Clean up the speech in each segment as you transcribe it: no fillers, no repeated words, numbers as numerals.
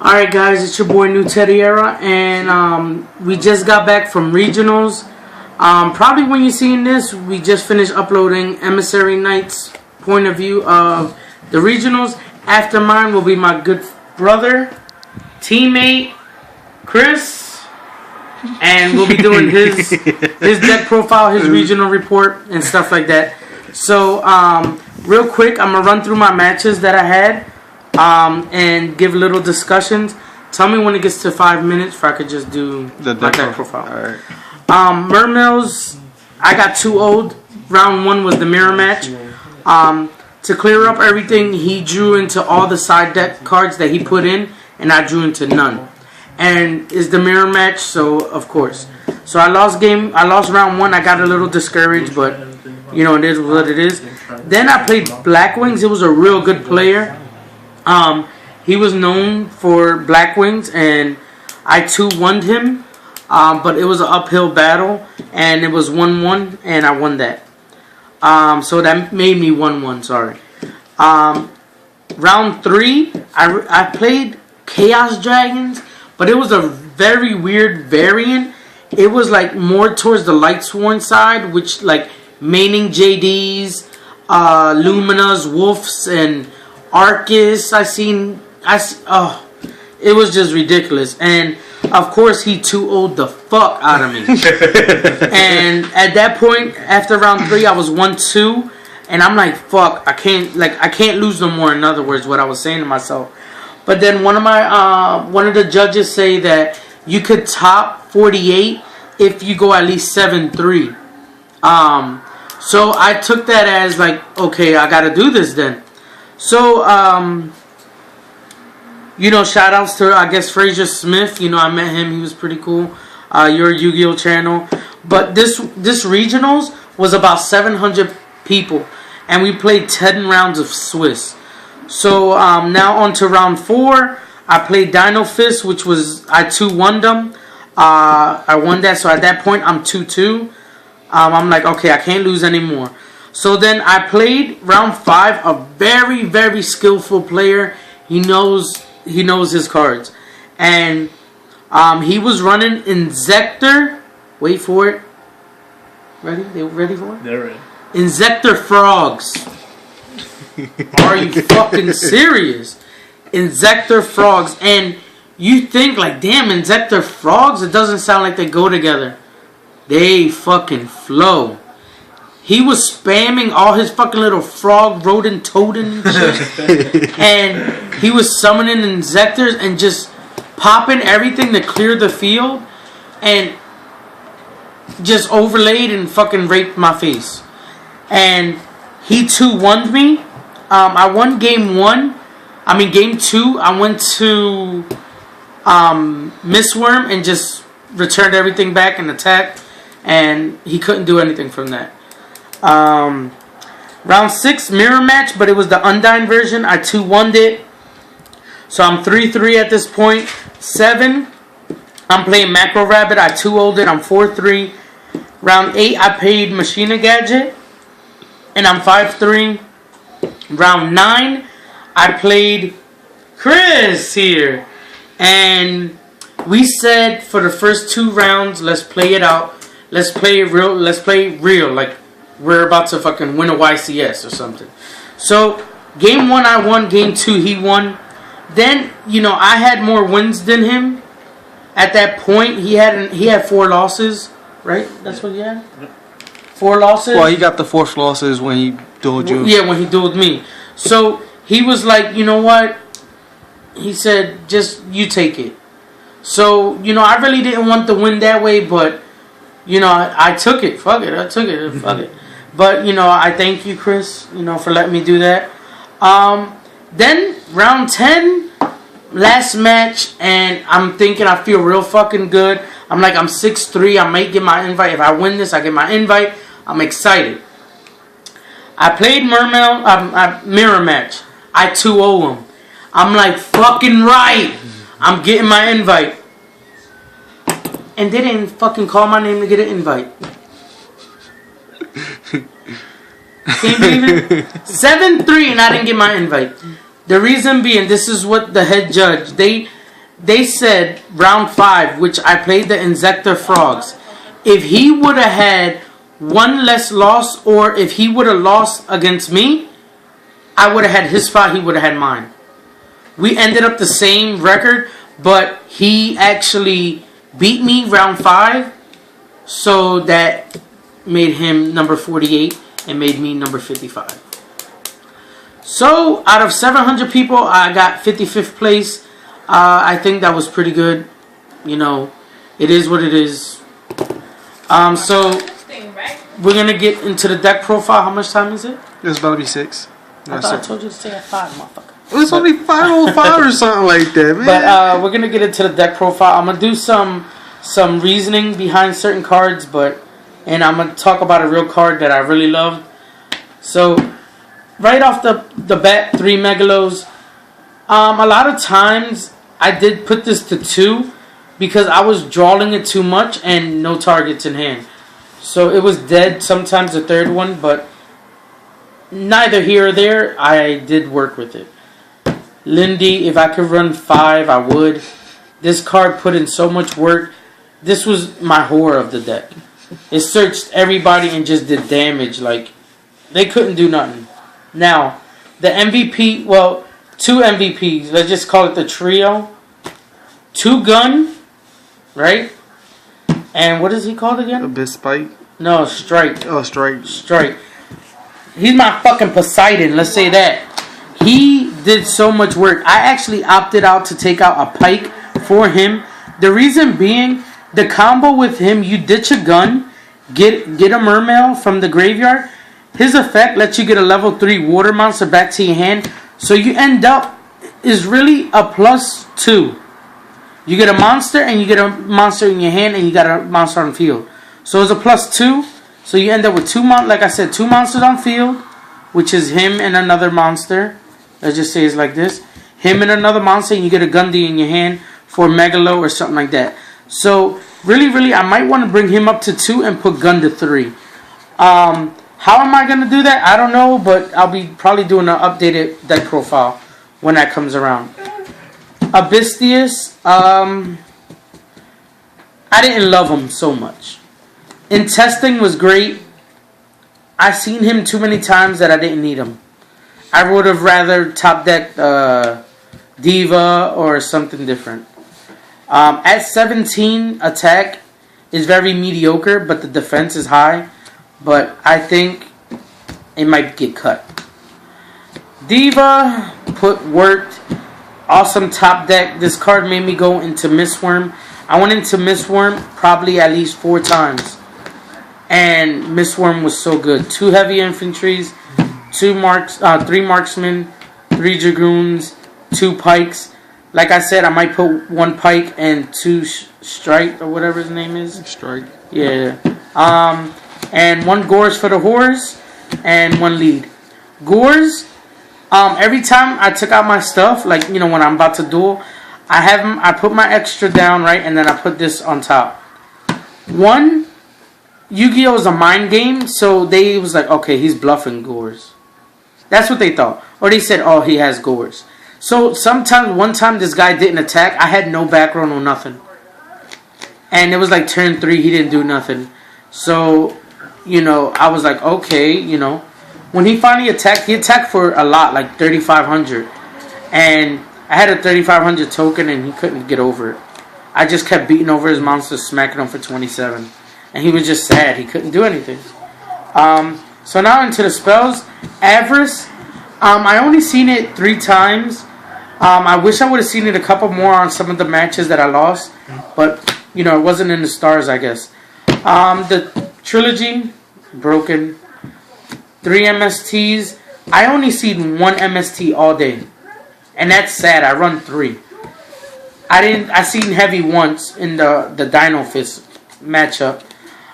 Alright guys, it's your boy New Teddiera, and we just got back from regionals. Probably when you're seeing this, we just finished uploading Emissary Knight's point of view of the regionals. After mine will be my good brother, teammate, Chris, and we'll be doing his deck profile, his regional report, and stuff like that. So, real quick, I'm going to run through my matches that I had. And give little discussions. Tell me when it gets to 5 minutes if I could just do my deck profile. Alright. Mermills, I got 2-0'd. Round 1 was the mirror match. To clear up everything, he drew into all the side deck cards that he put in, and I drew into none. And it's the mirror match, so of course. So I lost round 1. I got a little discouraged, but you know, it is what it is. Then I played Black Wings. It was a real good player. He was known for Black Wings, and I 2-1'd him, but it was an uphill battle, and it was 1-1, and I won that. So that made me 1-1, sorry. Round 3, I played Chaos Dragons, but it was a very weird variant. It was like more towards the Lightsworn side, which like maining JDs, Luminas, Wolves, and Arcus. It was just ridiculous. And of course he 2-0'd the fuck out of me. And at that point, after round 3, I was 1-2, and I'm like, fuck, I can't lose no more. In other words, what I was saying to myself. But then one of the judges say that you could top 48 if you go at least 7-3. So I took that as like, okay, I gotta do this then. So, you know, shout outs to, I guess, Fraser Smith. You know, I met him. He was pretty cool. Your Yu-Gi-Oh channel. But this regionals was about 700 people. And we played 10 rounds of Swiss. So, now on to round 4. I played Dino Fist, which was, I 2-1'd them. I won that. So at that point, I'm 2-2. I'm like, okay, I can't lose anymore. So then I played round 5, a very, very skillful player. He knows his cards. And he was running Inzektor. Wait for it. Ready? They ready for it? They're ready. Inzektor Frogs. Are you fucking serious? Inzektor Frogs. And you think like, damn, Inzektor Frogs? It doesn't sound like they go together. They fucking flow. He was spamming all his fucking little frog, rodent, totem shit. And he was summoning Inzektors and just popping everything to clear the field. And just overlaid and fucking raped my face. And he 2-1'd me. I won game 1. I mean game 2. I went to Mistworm and just returned everything back and attacked. And he couldn't do anything from that. Round 6 mirror match, but it was the Undyne version. I 2-1'd it, so I'm 3-3 at this point. 7, I'm playing Macro Rabbit. I 2-0'd it. I'm 4-3. Round 8, I played Machina Gadget, and I'm 5-3. Round 9, I played Chris here, and we said for the first 2 rounds, let's play it out. Let's play it real. Let's play real, like we're about to fucking win a YCS or something. So, game 1 I won, game 2 he won. Then, you know, I had more wins than him. At that point, he had 4 losses, right? That's what he had? 4 losses? Well, he got the 4th losses when he dueled you. Yeah, when he dueled me. So, he was like, you know what? He said, just, you take it. So, you know, I really didn't want to win that way, but, you know, I took it. Fuck it. I took it. Fuck it. But, you know, I thank you, Chris, you know, for letting me do that. Then, round 10, last match, and I'm thinking I feel real fucking good. I'm like, I'm 6-3. I might get my invite. If I win this, I get my invite. I'm excited. I played mirror match. I 2-0 him. I'm like, fucking right. I'm getting my invite. And they didn't fucking call my name to get an invite. Can't believe it? 7-3 and I didn't get my invite. The reason being, this is what the head judge, they said round 5, which I played the Inzektor Frogs. If he would have had one less loss, or if he would have lost against me, I would have had his spot, he would have had mine. We ended up the same record, but he actually beat me round 5, so that made him number 48 and made me number 55. So out of 700 people, I got 55th place. I think that was pretty good. You know, it is what it is. So we're gonna get into the deck profile. How much time is it? It's about to be 6. I thought I told you to stay at 5, motherfucker. It was only 5:05 or something like that, man. But we're gonna get into the deck profile. I'm gonna do some reasoning behind certain cards, and I'm gonna talk about a real card that I really loved. So right off the bat, 3 Megalos. A lot of times I did put this to 2 because I was drawing it too much and no targets in hand. So it was dead. Sometimes the third one, but neither here or there. I did work with it. Lindy, if I could run 5, I would. This card put in so much work. This was my horror of the deck. It searched everybody and just did damage. Like, they couldn't do nothing. Now, the MVP, well, 2 MVPs. Let's just call it the trio. 2 Gun, right? And what is he called again? Abyss Spike? No, Strike. Oh, Strike. Strike. He's my fucking Poseidon, let's say that. He did so much work. I actually opted out to take out a Pike for him. The reason being, the combo with him, you ditch a gun, get a Mermail from the graveyard. His effect lets you get a level 3 water monster back to your hand. So you end up is really a +2. You get a monster and you get a monster in your hand and you got a monster on field. So it's a +2. So you end up with 2 like I said, 2 monsters on field, which is him and another monster. Let's just say it's like this. Him and another monster, and you get a Gundy in your hand for Megalo or something like that. So really, I might want to bring him up to 2 and put Gun to 3. How am I going to do that? I don't know, but I'll be probably doing an updated deck profile when that comes around. Abystheus, I didn't love him so much. In testing was great. I seen him too many times that I didn't need him. I would have rather top decked Diva or something different. At 17, attack is very mediocre, but the defense is high. But I think it might get cut. Diva worked. Awesome top deck. This card made me go into Mistworm. I went into Mistworm probably at least 4 times. And Mistworm was so good. 2 heavy infantries, 3 marksmen, 3 dragoons, 2 pikes. Like I said, I might put 1 pike and 2 strike or whatever his name is. Strike. Yeah. And 1 Gores for the horse and 1 lead. Gores, every time I took out my stuff, like, you know, when I'm about to duel, I put my extra down, right, and then I put this on top. 1, Yu-Gi-Oh! Is a mind game, so they was like, okay, he's bluffing Gores. That's what they thought. Or they said, oh, he has Gores. So one time this guy didn't attack. I had no back row, no nothing. And it was like turn 3, he didn't do nothing. So, you know, I was like, okay, you know. When he finally attacked, he attacked for a lot, like 3,500. And I had a 3,500 token and he couldn't get over it. I just kept beating over his monsters, smacking him for 27. And he was just sad. He couldn't do anything. So now into the spells. Avarice. I only seen it 3 times. I wish I would have seen it a couple more on some of the matches that I lost. But, you know, it wasn't in the stars, I guess. The trilogy, broken. 3 MSTs. I only seen 1 MST all day. And that's sad. I run 3. I seen heavy once in the Dino Fist matchup.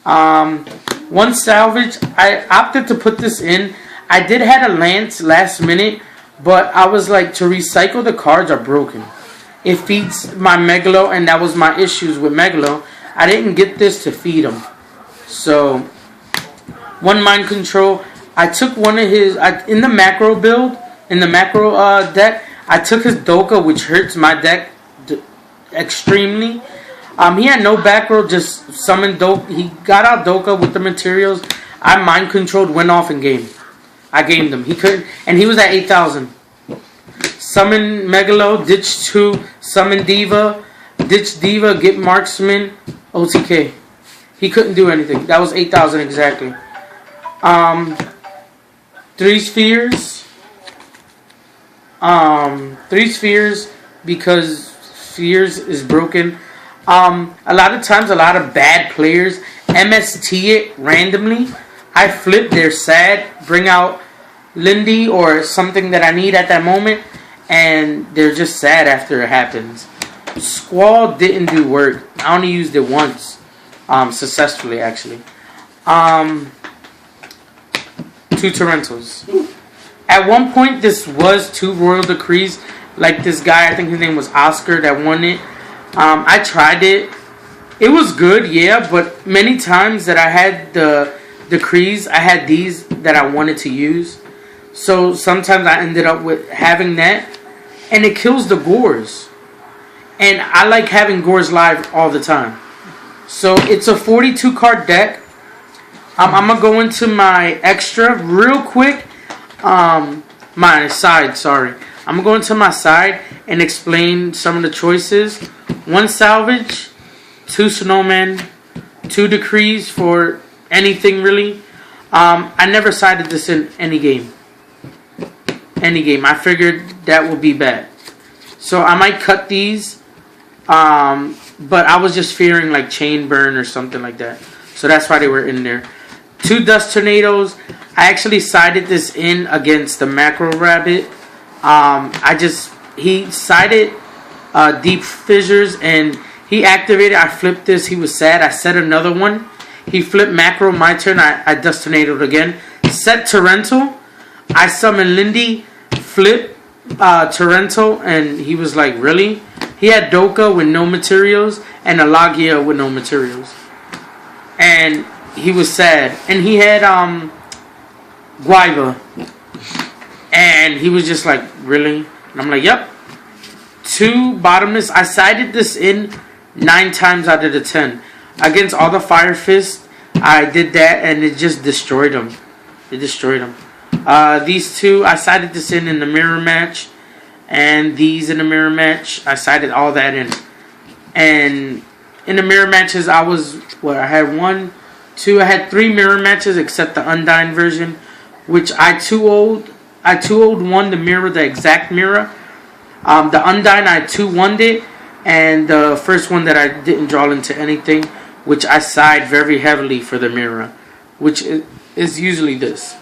1 salvage. I opted to put this in. I did had a Lance last minute, but I was like, to recycle the cards are broken. It feeds my Megalo, and that was my issues with Megalo. I didn't get this to feed him. So, 1 mind control. I took one of his in the macro build, in the macro deck. I took his Doka, which hurts my deck extremely. He had no back row, just summoned Doka. He got out Doka with the materials. I mind controlled, went off in game. I gamed him. He couldn't, and he was at 8,000. Summon Megalo, ditch 2, summon Diva, ditch Diva, get Marksman, OTK. He couldn't do anything. That was 8,000 exactly. 3 spheres. 3 spheres because spheres is broken. A lot of times, a lot of bad players MST it randomly. I flip, they're sad, bring out Lindy or something that I need at that moment, and they're just sad after it happens. Squall didn't do work. I only used it once, successfully actually. 2 Torrentals. At one point, this was 2 Royal Decrees. Like this guy, I think his name was Oscar, that won it. I tried it. It was good, yeah, but many times that I had the decrees, I had these that I wanted to use. So sometimes I ended up with having that, and it kills the Gores. And I like having Gores live all the time. So it's a 42 card deck. I'm going to go into my extra real quick. My side, sorry. I'm going to go into my side and explain some of the choices. 1 salvage, 2 snowmen, 2 decrees for anything really. I never sided this in any game. I figured that would be bad. So I might cut these. But I was just fearing like chain burn or something like that. So that's why they were in there. 2 dust tornadoes. I actually sided this in against the macro rabbit. He sided deep fissures and he activated. I flipped this. He was sad. I set another one. He flipped macro. My turn. I dust tornadoed again. Set torrential. I summoned Lindy. Flip torrential, and he was like, really? He had Doka with no materials and a Lagia with no materials, and he was sad. And he had Guaiba, and he was just like, really? And I'm like, yep. 2 bottomless. I sided this in 9 times out of the 10 against all the Fire Fist. I did that, and it just destroyed them. It destroyed them. These 2, I sided this in the mirror match, and these in the mirror match, I sided all that in. And in the mirror matches, I had 1, 2, I had 3 mirror matches except the Undyne version, which I 2-0'd. I 2-0'd one, the mirror, the exact mirror. The Undyne, I 2-1'd it, and the first one that I didn't draw into anything, which I side very heavily for the mirror, which is usually this.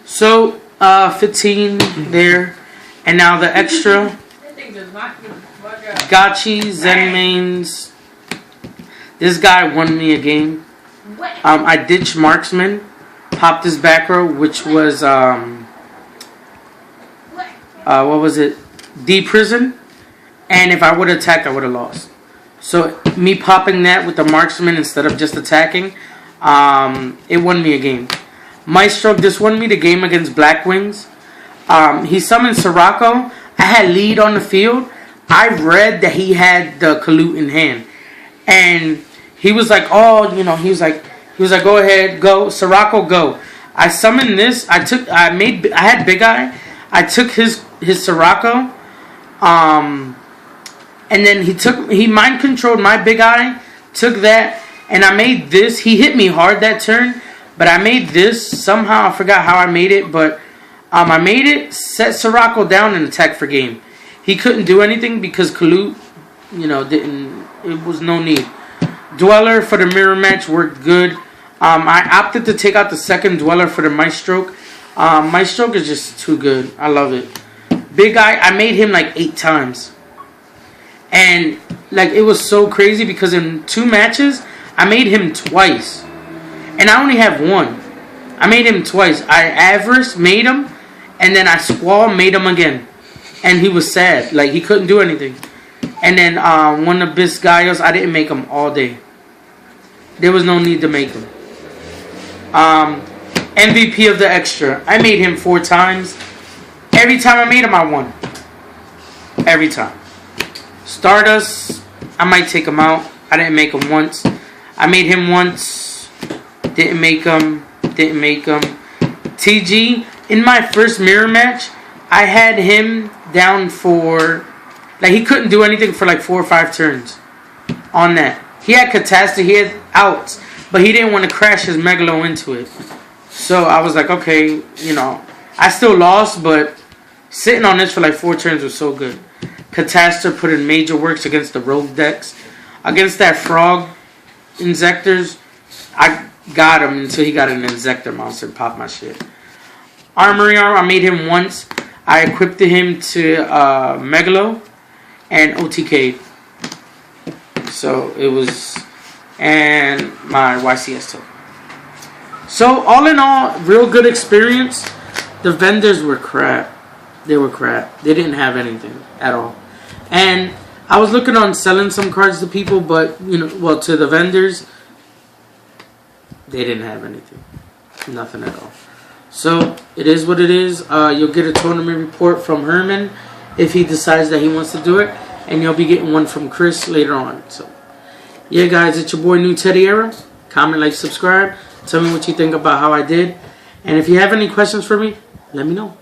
So, 15 there. And now the extra. Gachi, Zen mains. This guy won me a game. I ditched Marksman. Popped his back row, which was, what was it? D-Prison. And if I would have attacked, I would have lost. So, me popping that with the Marksman instead of just attacking, it won me a game. Maestro, this won me the game against Black Wings. He summoned Sirocco. I had lead on the field. I read that he had the Kalut in hand. And he was like, oh, you know, he was like, go ahead, go. Sirocco, go. I summoned this. I had Big Eye. I took his Sirocco. And then he mind controlled my Big Eye. Took that. And I made this. He hit me hard that turn. But I made this somehow. I forgot how I made it, but I made it, set Sirocco down, and attack for game. He couldn't do anything because Kalut, you know, it was no need. Dweller for the mirror match worked good. I opted to take out the second Dweller for the Maestro. Maestro is just too good. I love it. Big Eye, I made him like 8 times. And like it was so crazy because in 2 matches, I made him twice. And I only have 1. I made him twice. I Avarice made him, and then I Squall made him again. And he was sad. Like, he couldn't do anything. And then one of Biscayos, I didn't make him all day. There was no need to make him. MVP of the extra. I made him 4 times. Every time I made him, I won. Every time. Stardust, I might take him out. I didn't make him once. I made him once. Didn't make him. Didn't make him. TG, in my first mirror match, I had him down for... Like, he couldn't do anything for like 4 or 5 turns on that. He had catastrophe, he had outs, but he didn't want to crash his Megalo into it. So I was like, okay, you know, I still lost, but sitting on this for like 4 turns was so good. Catastrophe put in major works against the Rogue decks. Against that Frog Inzectors, I got him until he got an Inzector monster and popped my shit. Armory Arm, I made him once. I equipped him to Megalo and OTK. So it was, and my YCS token. So all in all, real good experience. The vendors were crap. They were crap. They didn't have anything at all. And I was looking on selling some cards to people, but you know, well, to the vendors, they didn't have anything. Nothing at all. So it is what it is. You'll get a tournament report from Herman if he decides that he wants to do it, and you'll be getting one from Chris later on. So yeah, guys, it's your boy New Teddy Era. Comment, like, subscribe. Tell me what you think about how I did, and if you have any questions for me, let me know.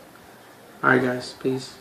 Alright, guys, peace.